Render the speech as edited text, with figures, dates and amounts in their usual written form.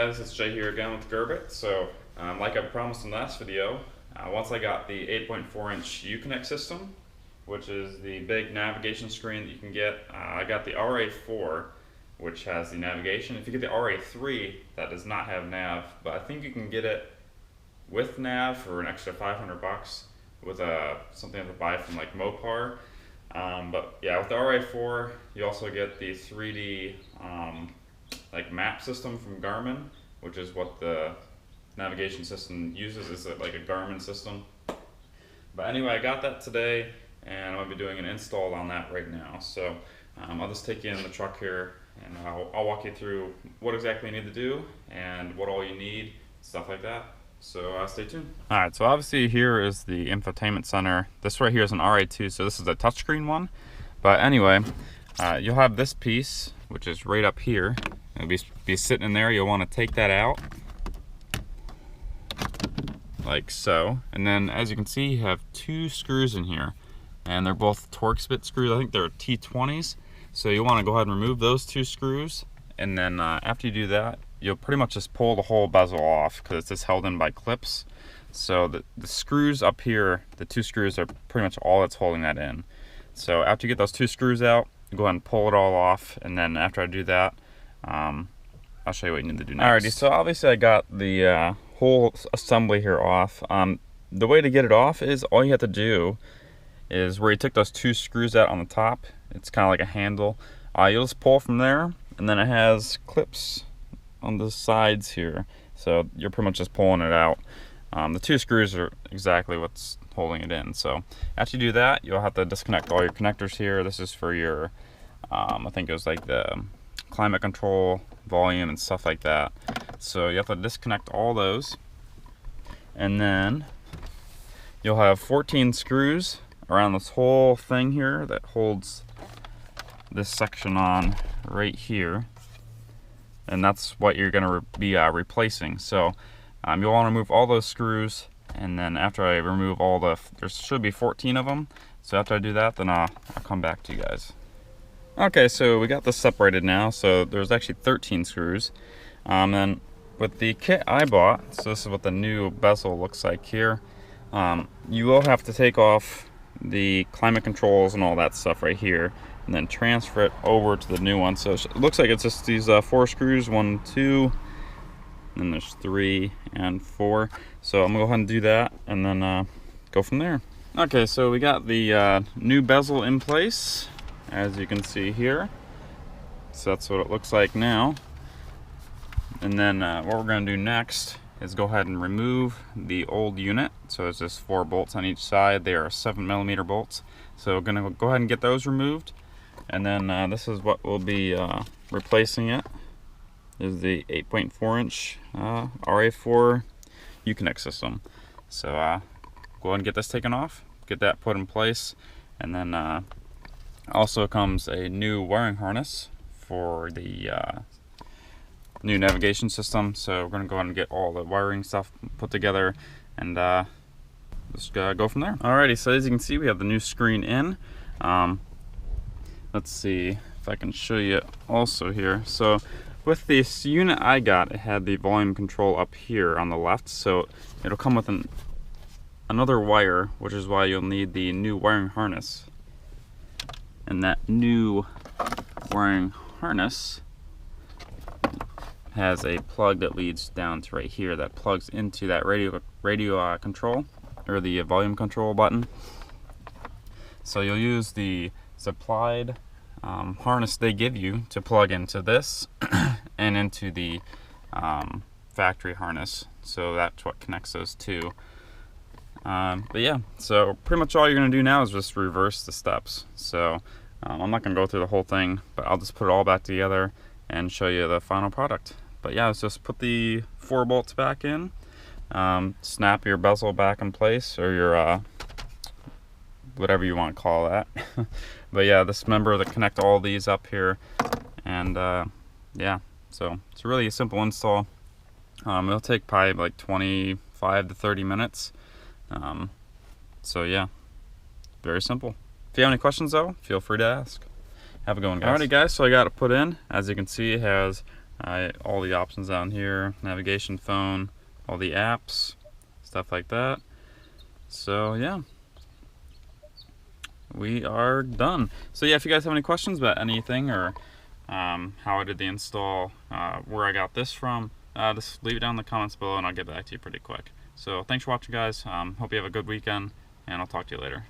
guys, it's Jay here again with Gerbit. So like I promised in the last video, once I got the 8.4-inch Uconnect system, which is the big navigation screen that you can get, I got the RA4, which has the navigation. If you get the RA3, that does not have nav, but I think you can get it with nav for an extra 500 bucks with something you have to buy from like Mopar. But yeah, with the RA4, you also get the 3D like map system from Garmin, which is what the navigation system uses. Is like a Garmin system. But anyway, I got that today, and I'm going to be doing an install on that right now. So I'll just take you in the truck here, and I'll walk you through what exactly you need to do and what all you need, stuff like that. So stay tuned. Alright, so obviously here is the infotainment center. This right here is an RA2, so this is a touchscreen one. But anyway, you'll have this piece, which is right up here. It'll be sitting in there. You'll want to take that out, like so. And then, as you can see, you have two screws in here, and they're both Torx bit screws. I think they're T20s. So you'll want to go ahead and remove those two screws, and then after you do that, you'll pretty much just pull the whole bezel off because it's just held in by clips. So the screws up here, the two screws, are pretty much all that's holding that in. So after you get those two screws out, you go ahead and pull it all off, and then after I do that, I'll show you what you need to do next. Alrighty, so obviously I got the whole assembly here off. The way to get it off is all you have to do is where you took those two screws out on the top, it's kind of like a handle. You'll just pull from there, and then it has clips on the sides here, so you're pretty much just pulling it out. The two screws are exactly what's holding it in. So after you do that, you'll have to disconnect all your connectors here. This is for your I think it was like the climate control, volume, and stuff like that. So you have to disconnect all those, and then you'll have 14 screws around this whole thing here that holds this section on right here, and that's what you're going to be replacing. So you'll want to remove all those screws, and then after I remove all there should be 14 of them. So after I do that, then I'll come back to you guys. Okay, so we got this separated now. So there's actually 13 screws. And with the kit I bought, so this is what the new bezel looks like here. You will have to take off the climate controls and all that stuff right here, and then transfer it over to the new one. So it looks like it's just these 4 screws, 1, 2, and then there's 3 and 4. So I'm gonna go ahead and do that, and then go from there. Okay, so we got the new bezel in place, as you can see here. So that's what it looks like now. And then what we're gonna do next is go ahead and remove the old unit. So there's just 4 bolts on each side. They are 7mm bolts. So we're gonna go ahead and get those removed. And then this is what we'll be replacing it. This is the 8.4-inch RA4 Uconnect system. So go ahead and get this taken off, get that put in place, and then also comes a new wiring harness for the new navigation system. So we're going to go ahead and get all the wiring stuff put together, and just go from there. Alrighty, so as you can see, we have the new screen in. Let's see if I can show you also here. So with this unit I got, it had the volume control up here on the left, so it'll come with another wire, which is why you'll need the new wiring harness. And that new wiring harness has a plug that leads down to right here that plugs into that radio control, or the volume control button. So you'll use the supplied harness they give you to plug into this and into the factory harness. So that's what connects those two. But yeah, so pretty much all you're going to do now is just reverse the steps. So I'm not going to go through the whole thing, but I'll just put it all back together and show you the final product. But yeah, let's just put the 4 bolts back in, snap your bezel back in place, or your whatever you want to call that. But yeah, this member that connect all these up here, and yeah, so it's really a simple install. It'll take probably like 25 to 30 minutes. So yeah, very simple. If you have any questions though, feel free to ask. Have a good one, guys. Alrighty guys, so I got it put in. As you can see, it has all the options down here, navigation, phone, all the apps, stuff like that. So yeah, we are done. So yeah, if you guys have any questions about anything, or how I did the install, where I got this from, just leave it down in the comments below and I'll get back to you pretty quick. So thanks for watching, guys. Hope you have a good weekend, and I'll talk to you later.